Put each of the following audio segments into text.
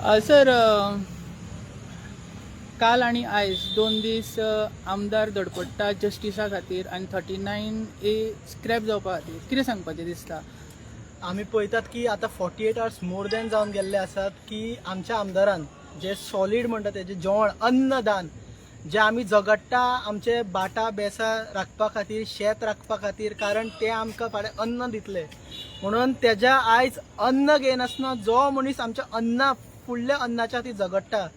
Sir, काल आणि आयज 2 दीस आमदार धडपडटा जस्टिसा खातीर आनी 39A स्क्रॅप जावपा खातीर कितें सांगपाचें दिसता? आमी पळयतात की आतां 48 आवर्स मोर दॅन जावन गेल्ले आसात की आमच्या आमदारान जे सॉलीड म्हणटा तेजे जेवण अन्नदान जे आमी झगडटा आमचे बाटा बेसा राखपा खातीर शेत राखपा खातीर, कारण ते आमकां फाल्यां अन्न दितले म्हणून तेज्या आयज अन्न घेयनासतना जो मनीस आमच्या अन्ना फुडल्या अन्नाच्या खातीर झगडटा,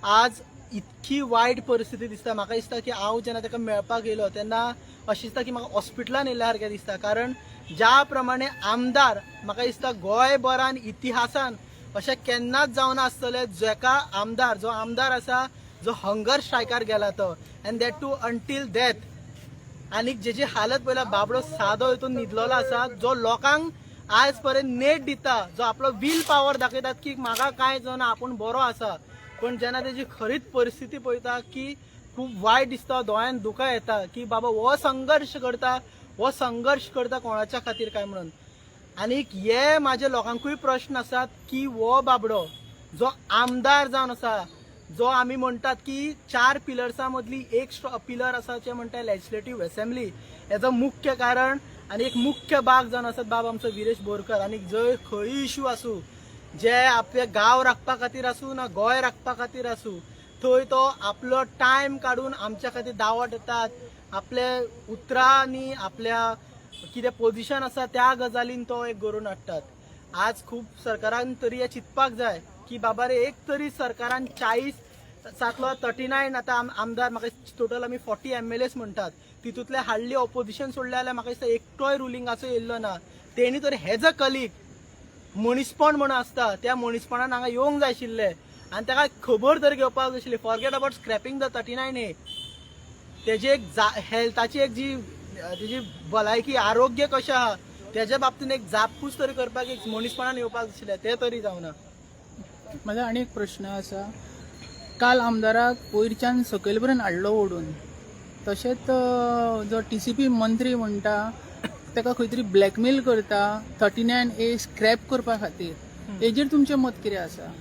आज इतकी वायट परिस्थिती दिसता. म्हाका दिसता की हांव जेन्ना ताका मेळपाक येयलो तेन्ना अशें दिसता की म्हाका हॉस्पिटलान येयल्या सारकें दिसता, कारण ज्या प्रमाणे आमदार म्हाका दिसता गोंयभरान इतिहासान अशें केन्नाच जावना आसतलें जेका आमदार जो आमदार आसा जो हंगर स्ट्रायकार गेला तो, and that too until death. आनी जेची हालत पळयला बाबडो सादो हितून न्हिदलेलो आसा, जो लोकांक आयज पर्यंत नेट दिता, जो आपलो वील पावर दाखयतात की म्हाका कांय जावना आपूण बरो आसा, पण जेन्ना तेजी खरीच परिस्थिती पळयता की खूब वायट दिसता, दोळ्यान दुकां येता की बाबा हो संघर्श करता कोणाच्या खातीर काय म्हणून. आनीक हे म्हाजे लोकांकूय प्रश्न आसात की हो बाबडो जो आमदार जावन आसा, जो आमी म्हणटात की 4 पिलर्सां मदली एक पिलर आसा जे म्हणटा लेजिस्लेटिव्ह असेंब्ली, हेजो मुख्य कारण आनी एक मुख्य भाग जावन आसात बाब आमचो विरेश बोरकर. आनी जंय खंय इश्यू आसूं, जे आपले गांव राखपा खातीर आसूं ना गोंय राखपा खातीर आसूं, थंय तो आपलो टायम काडून आमच्या खातीर दावत येतात, आपले उतरांनी आपल्या कितें पोजिशन आसा त्या गजालीन तो एक घरून हाडटात. आज खूब सरकारान तरी हे चिंतपाक जाय की बाबा रे, एक तरी सरकारान 40 39 आतां आमदार, म्हाका टोटल आमी 40 MLAs म्हणटात, तितूंतले हार्डली ऑपोजिशन सोडले जाल्यार म्हाका दिसता एकटोय रुलिंगाचो येयल्लो ना. तेणी तर हेज अ कलीग मनीसपण म्हणून आसता, त्या मनीसपणान हांगा येवंक जाय आशिल्ले आनी ताका खबर तरी घेवपाक जाय आशिल्ली. Forget about scrapping the 39A. तेजी एक हेल्थाची एक जी तेजी भलायकी आरोग्य कशें आहा तेज्या बाबतीन एक जापपूस तरी करपाक एक मनीसपणान येवपाक जाय आशिल्लें, तें तरी जावना. म्हाजो आनी एक प्रश्न आसा. काल आमदाराक वयरच्यान सकयल पर्यंत हाडलो ओडून, तशेंच जो TCP मंत्री म्हणटा ताका खंय तरी ब्लॅकमेल करता 39A स्क्रॅप करपा खातीर. हेजेर तुमचें मत कितें आसा?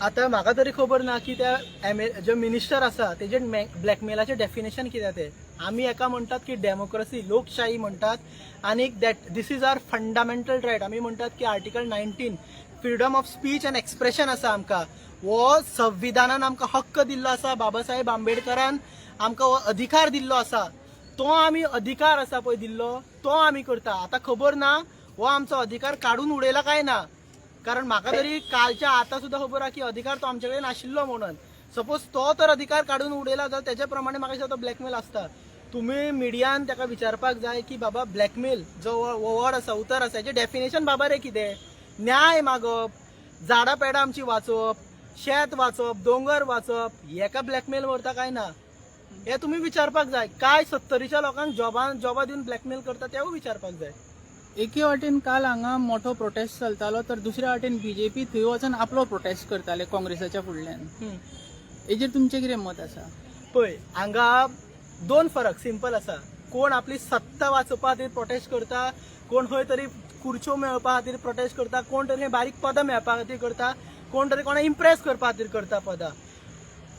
आतां म्हाका तरी खबर ना की त्या जे मिनिस्टर आसा तेजे ब्लॅकमेलाचें डेफिनेशन कितें तें. आमी एका म्हणटात की डेमोक्रेसी लोकशाही म्हणटात, आनीक this is our fundamental right. आमी म्हणटात की article 19 freedom of speech and expression आसा आमकां. हो संविधानान आमकां हक्क दिल्लो आसा, बाबासाहेब आंबेडकरान आमकां हो अधिकार दिल्लो आसा. तो आमी अधिकार आसा पळय दिल्लो तो आमी करता. आतां खबर ना हो आमचो अधिकार काडून उडयला काय ना, कारण म्हाका तरी कालच्या आतां सुद्दां खबर आहा की अधिकार तो आमचे कडेन आशिल्लो म्हणून. सपोज तो तर अधिकार काडून उडयला जाल्यार तेज्या प्रमाणे म्हाका दिसता तो ब्लॅकमेल आसता. तुमी मिडियान ताका विचारपाक जाय की बाबा ब्लॅकमेल जो वर्ड आसा उतर आसा हेजें डेफिनेशन बाबा रे कितें. न्याय मागप, झाडां पेडां आमची वाचोवप, शेत वाचप, दोंगर वाचप, हेका ब्लॅकमेल व्हरता काय ना हे तुमी विचारपाक जाय. काय 70च्या लोकांक जॉबा दिवन ब्लॅकमेल करता तेवूय विचारपाक जाय. एके वाटेन काल हांगा मोठो प्रोटेस्ट चलतालो, तर दुसऱ्या वाटेन BJP थंय वचून आपलो प्रोटेस्ट करताले काँग्रेसाच्या फुडल्यान. हेजेर तुमचें कितें मत आसा? पळय, हांगा 2 फरक सिंपल आसा. कोण आपली सत्ता वाचोवपा खातीर प्रोटेस्ट करता, कोण खंय तरी खुर्च्यो मेळोवपा खातीर प्रोटेस्ट करता, कोण तरी बारीक पदां मेळपा खातीर करता, कोण तरी कोणा इम्प्रेस करपा खातीर करता पदां.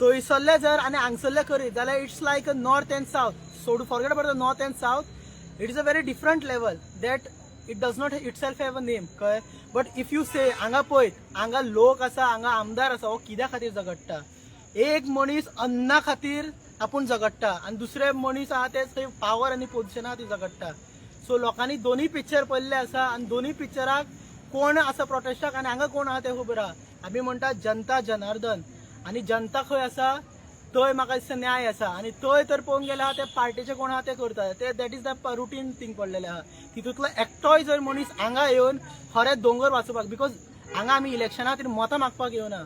थंयसरले जर आनी हांगसरले करीत जाल्यार it's like a north end south. Forget about the north end south. It is a very different level that it does not itself have a name, कळ्ळें. बट इफ यू से हांगा पळयत, हांगा लोक आसा, हांगा आमदार आसा, हो कित्या खातीर झगडटा. एक मनीस अन्ना खातीर आपूण झगडटा आनी दुसरे मनीस आहा ते थंय पावर आनी पोजिशना खातीर झगडटा. सो लोकांनी दोनूय पिक्चर पळयल्ले आसा आनी दोनूय पिक्चराक कोण आसा प्रोटेस्टाक आनी हांगा कोण आहा ते खबर आहा. आमी म्हणटा जनता जनार्दन, आनी जनता खंय आसा थंय म्हाका दिसता न्याय आसा. आनी थंय तर पळोवंक गेले आहा ते पार्टीचे कोण आहा ते करता ते that is the routine thing पडलेले आहा. तितूंतलो एकटोय जर मनीस हांगा येवन खरेंच दोंगर वाचोवपाक, बिकॉज हांगा आमी इलेक्शना खातीर मतां मागपाक येवना,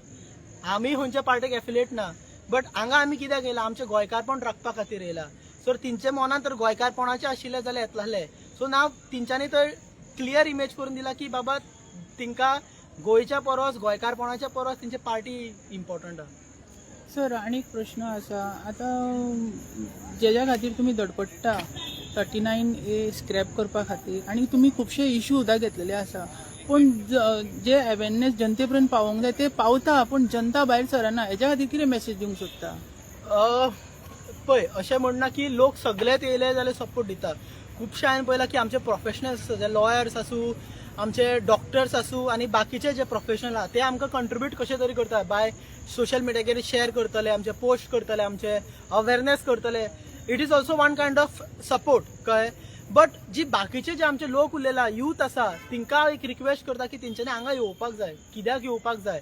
आमी खंयच्या पार्टीक एफिलेट ना, बट हांगा आमी कित्याक येयला, आमचें गोंयकारपण राखपा खातीर येयला. सो तेंच्या मनान तर गोंयकारपणाचें आशिल्लें जाल्यार येतलें. सो नाव तेंच्यांनी तर क्लियर इमेज करून दिला की बाबा तेंकां गोंयच्या परस गोंयकारपणाच्या परस तेंची पार्टी इम्पॉर्टंट आहा. सर, आनी एक प्रश्न आसा. आतां जेज्या खातीर तुमी धडपडटा 39A स्क्रॅप करपा खातीर, आनी तुमी खुबशे इश्यू सुद्दां घेतलेले आसा, पूण जे अवेरनेस जनते पर्यंत पावोंक जाय ते पावता, पूण जनता भायर सरना. हेच्या खातीर कितें मेसेज दिवंक सोदता? पळय अशें म्हणना की लोक सगळेच येयले जाल्यार सपोर्ट दितात. खुबशे हांवें पळयलां की आमचे प्रोफेशनल्स जे लॉयर्स आसूं, आमचे डॉक्टर्स आसूं आनी बाकीचे जे प्रोफेशनल आहा ते आमकां कंट्रिब्यूट कशे तरी करता. बाय सोशल मिडियाचेर शेअर करतले, आमचे पोस्ट करतले, आमचे अवेरनेस करतले. It is also one kind of support कळ्ळें. बट जी बाकीचे जे आमचे लोक उरलेला यूथ आसा तिंका एक रिक्वेस्ट करता की तेंच्यांनी हांगा येवपाक जाय. कित्याक येवपाक जाय?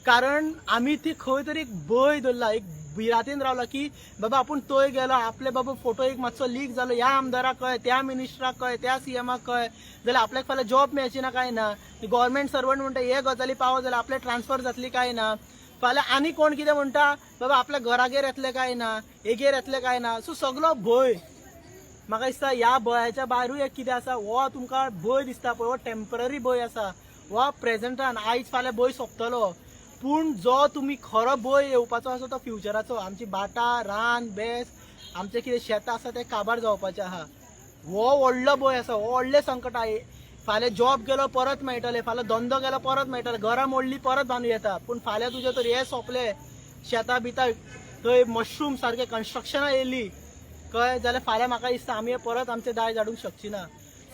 कारण आमी ती खंय तरी एक भंय धरला, एक भिरांतीन रावला की बाबा आपूण थंय गेलो, आपले बाबा फोटो एक मातसो लीक जालो, ह्या आमदाराक कळ्ळें, त्या मिनिस्टराक कळ्ळें, त्या सीएमाक कळ्ळें जाल्यार आपल्याक फाल्यां जॉब मेळची ना काय ना. गव्हर्नमेंट सर्वंट म्हणटा हे गजाली पावत जाल्यार आपले ट्रान्सफर जातली काय ना. फाल्यां आनी कोण कितें म्हणटा बाबा आपल्या घरागेर येतले काय ना, हेगेर येतले काय ना. सो सगळो भंय. म्हाका दिसता ह्या भंयाच्या भायरूय एक कितें आसा, हो तुमकां भंय दिसता पळय, हो टेम्पररी भंय आसा. हो प्रेझेंटान आयज फाल्यां भंय सोंपतलो. पूण जो तुमी खरो भंय येवपाचो आसा तो फ्युचराचो. आमची भाटां, रान, बेस, आमचे कितें शेतां आसा ते काबार जावपाचें आहा. हो व्हडलो भंय आसा, हो व्हडलें संकट आहा. फाल्यां जॉब गेलो परत मेळटले, फाल्यां धंदो गेलो परत मेळटले, घरां मोडली परत बांदूं येता. पूण फाल्यां तुजें तर हे सोंपलें, शेतां बितां थंय मशरूम सारके कन्स्ट्रक्शनां येयली कळ्ळें जाल्यार फाल्यां म्हाका दिसता आमी परत आमचे दाय धाडूंक शकची ना.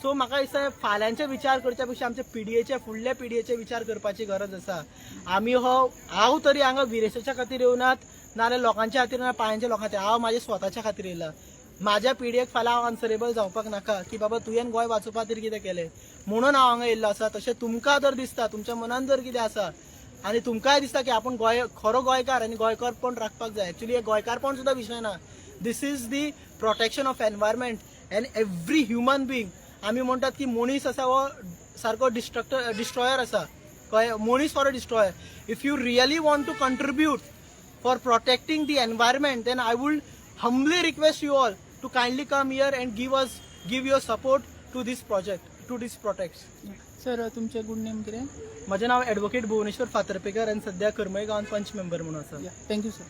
सो म्हाका दिसता फाल्यांचे विचार करच्या पेक्षा आमचे पिडयेचे फुडले पिडयेचे विचार करपाची गरज आसा. आमी हांव तरी हांगा विरेसाच्या खातीर येवनात, नाल्यार लोकांच्या खातीर ना पांयांच्या लोकां खातीर. हांव म्हाज्या स्वताच्या खातीर येयला. म्हाज्या पिडयेक फाल्यां हांव आन्सरेबल जावपाक नाका की बाबा तुवें गोंय वाचोवपा खातीर कितें केलें म्हणून हांव हांगा येयल्लो आसा. तशें तुमकां जर दिसता, तुमच्या मनान जर कितें आसा आनी तुमकांय दिसता की आपूण खरो गोंयकार आनी गोंयकारपण राखपाक जाय. एक्चुली हे गोंयकारपण सुद्दां विशय ना. This is the protection of environment and every human being. आमी म्हणटात की मनीस आसा हो सारको डिस्ट्रॉयर आसा. मनीस for a destroyer. If you really want to contribute for protecting the environment then I would humbly request you all to kindly come here and give your support to this project, to this protects. Sir तुमचें good name कितें? म्हजें नांव advocate Bhubaneswar Fatarpekar आनी सध्या करमय गांवांत पंच member म्हणून आसा. Thank you sir.